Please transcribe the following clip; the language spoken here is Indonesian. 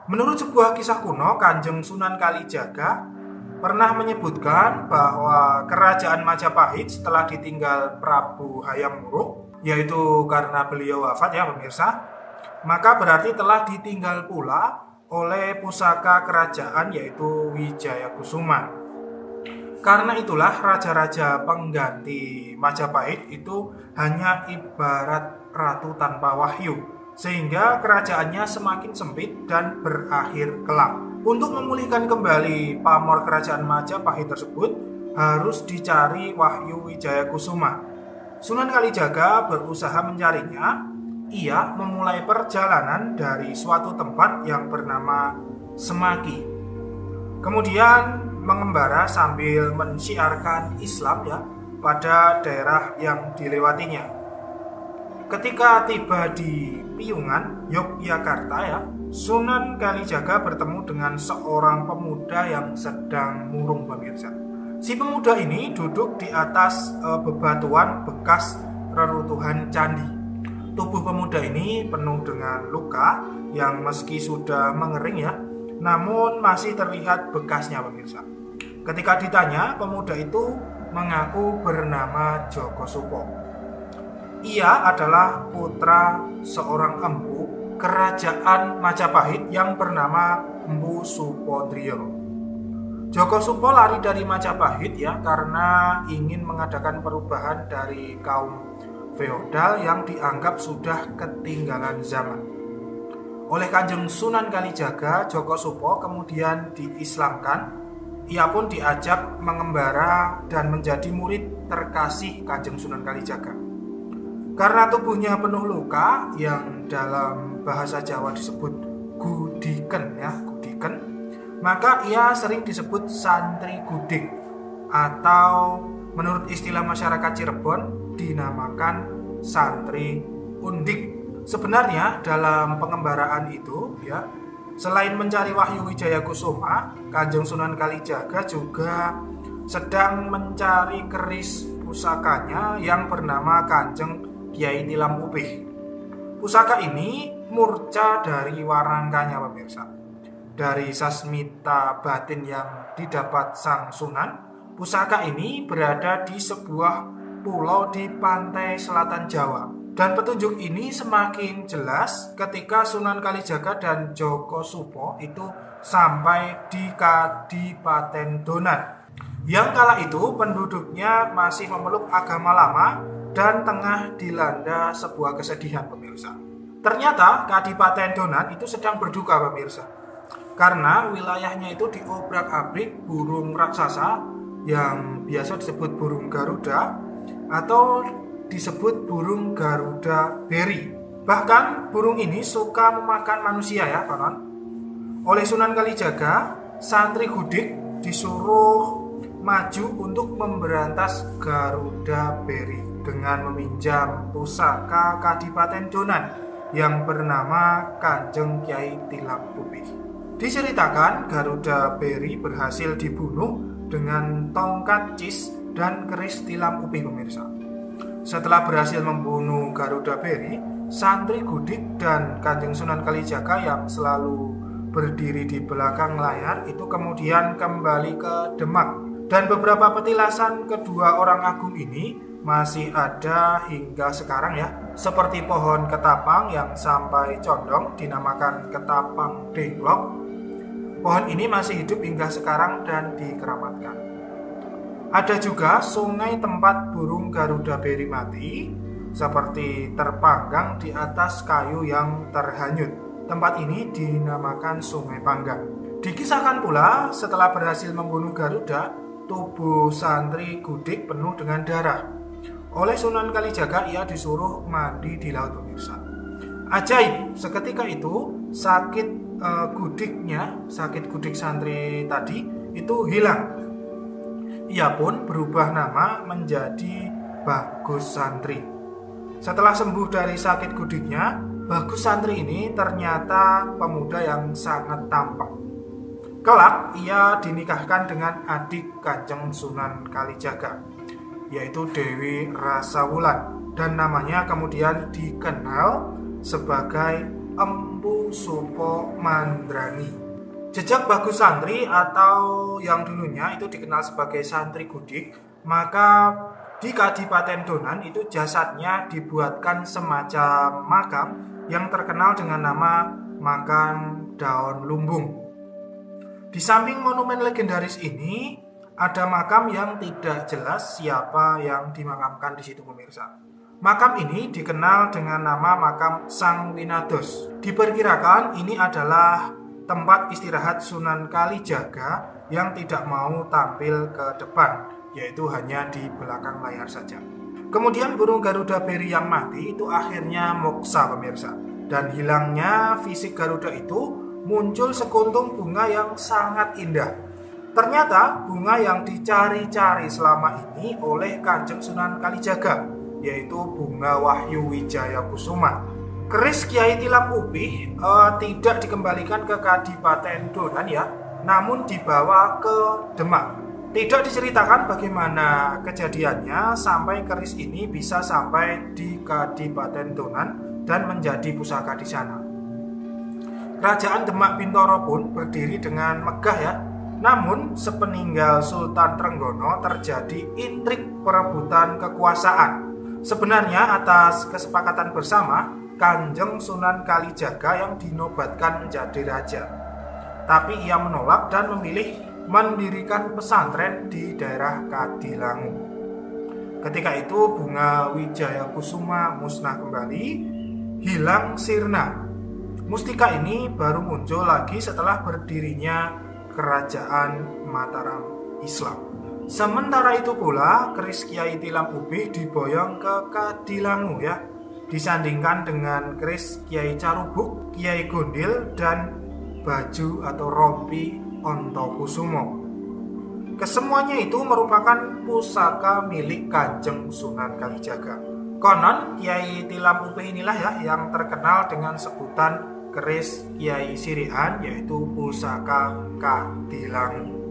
Menurut sebuah kisah kuno, Kanjeng Sunan Kalijaga pernah menyebutkan bahwa kerajaan Majapahit setelah ditinggal Prabu Hayam Wuruk, yaitu karena beliau wafat ya pemirsa, maka berarti telah ditinggal pula oleh pusaka kerajaan yaitu Wijaya Kusuma. Karena itulah raja-raja pengganti Majapahit itu hanya ibarat ratu tanpa wahyu, sehingga kerajaannya semakin sempit dan berakhir kelam. Untuk memulihkan kembali pamor kerajaan Majapahit tersebut, harus dicari Wahyu Wijaya Kusuma. Sunan Kalijaga berusaha mencarinya. Ia memulai perjalanan dari suatu tempat yang bernama Semaki. Kemudian mengembara sambil mensiarkan Islam ya pada daerah yang dilewatinya. Ketika tiba di Piungan, Yogyakarta ya, Sunan Kalijaga bertemu dengan seorang pemuda yang sedang murung pemirsa. Si pemuda ini duduk di atas bebatuan bekas reruntuhan candi. Tubuh pemuda ini penuh dengan luka yang meski sudah mengering ya, namun masih terlihat bekasnya pemirsa. Ketika ditanya, pemuda itu mengaku bernama Joko Supo. Ia adalah putra seorang empu kerajaan Majapahit yang bernama Mpu Supodrio. Joko Supo lari dari Majapahit ya karena ingin mengadakan perubahan dari kaum feodal yang dianggap sudah ketinggalan zaman. Oleh Kanjeng Sunan Kalijaga, Joko Supo kemudian diislamkan. Ia pun diajak mengembara dan menjadi murid terkasih Kanjeng Sunan Kalijaga. Karena tubuhnya penuh luka yang dalam bahasa Jawa disebut gudiken ya, gudiken, maka ia sering disebut santri gudik atau menurut istilah masyarakat Cirebon dinamakan santri undik. Sebenarnya dalam pengembaraan itu ya, selain mencari Wahyu Wijaya Kusuma, Kanjeng Sunan Kalijaga juga sedang mencari keris pusakanya yang bernama Kanjeng Kiai Tilam Upih. Pusaka ini murca dari warangkanya pemirsa. Dari sasmita batin yang didapat Sang Sunan, pusaka ini berada di sebuah pulau di pantai selatan Jawa. Dan petunjuk ini semakin jelas ketika Sunan Kalijaga dan Joko Supo itu sampai di Kadipaten Donat, yang kala itu penduduknya masih memeluk agama lama dan tengah dilanda sebuah kesedihan pemirsa. Ternyata Kadipaten Donat itu sedang berduka pemirsa, karena wilayahnya itu diobrak-abrik burung raksasa yang biasa disebut burung Garuda atau disebut burung Garuda Beri. Bahkan burung ini suka memakan manusia ya kawan. Oleh Sunan Kalijaga, santri gudik disuruh maju untuk memberantas Garuda Beri dengan meminjam pusaka Kadipaten Donat yang bernama Kanjeng Kiai Tilam Upih. Diceritakan Garuda Beri berhasil dibunuh dengan tongkat cis dan keris Tilam Upih pemirsa. Setelah berhasil membunuh Garuda Beri, santri gudik dan Kanjeng Sunan Kalijaga yang selalu berdiri di belakang layar itu kemudian kembali ke Demak. Dan beberapa petilasan kedua orang agung ini masih ada hingga sekarang ya, seperti pohon ketapang yang sampai condong dinamakan ketapang denglok. Pohon ini masih hidup hingga sekarang dan dikeramatkan. Ada juga sungai tempat burung Garuda Beri mati, seperti terpanggang di atas kayu yang terhanyut. Tempat ini dinamakan Sungai Panggang. Dikisahkan pula setelah berhasil membunuh Garuda, tubuh santri gudik penuh dengan darah. Oleh Sunan Kalijaga ia disuruh mandi di laut pemirsa. Ajaib, seketika itu sakit gudik santri tadi itu hilang. Ia pun berubah nama menjadi Bagus Santri. Setelah sembuh dari sakit gudiknya, Bagus Santri ini ternyata pemuda yang sangat tampan. Kelak ia dinikahkan dengan adik Kanjeng Sunan Kalijaga, yaitu Dewi Rasawulan, dan namanya kemudian dikenal sebagai Empu yaitu Sopo Mandrani. Jejak Bagus Santri atau yang dulunya itu dikenal sebagai Santri Gudik, maka di Kadipaten Donan itu jasadnya dibuatkan semacam makam yang terkenal dengan nama Makam Daun Lumbung. Di samping monumen legendaris ini ada makam yang tidak jelas siapa yang dimakamkan di situ, pemirsa. Makam ini dikenal dengan nama Makam Sang Winados. Diperkirakan ini adalah tempat istirahat Sunan Kalijaga yang tidak mau tampil ke depan, yaitu hanya di belakang layar saja. Kemudian burung Garuda Beri yang mati itu akhirnya moksa, pemirsa. Dan hilangnya fisik Garuda itu muncul sekuntum bunga yang sangat indah. Ternyata bunga yang dicari-cari selama ini oleh Kanjeng Sunan Kalijaga, yaitu bunga Wahyu Wijaya Kusuma. Keris Kiai Tilam Upih tidak dikembalikan ke Kadipaten Donan ya, namun dibawa ke Demak. Tidak diceritakan bagaimana kejadiannya sampai keris ini bisa sampai di Kadipaten Donan dan menjadi pusaka di sana. Kerajaan Demak Bintoro pun berdiri dengan megah ya. Namun sepeninggal Sultan Trenggono terjadi intrik perebutan kekuasaan. Sebenarnya atas kesepakatan bersama, Kanjeng Sunan Kalijaga yang dinobatkan menjadi raja. Tapi ia menolak dan memilih mendirikan pesantren di daerah Kadilangu. Ketika itu bunga Wijaya Kusuma musnah kembali, hilang sirna. Mustika ini baru muncul lagi setelah berdirinya Kerajaan Mataram Islam. Sementara itu pula keris Kiai Tilam Upih diboyong ke Kadilangu ya, disandingkan dengan keris Kiai Carubuk, Kiai Gondil, dan baju atau rompi Ontokusumo. Kesemuanya itu merupakan pusaka milik Kanjeng Sunan Kalijaga. Konon Kiai Tilam Upih inilah ya yang terkenal dengan sebutan keris Kiai Sirihan, yaitu pusaka Kadilangu.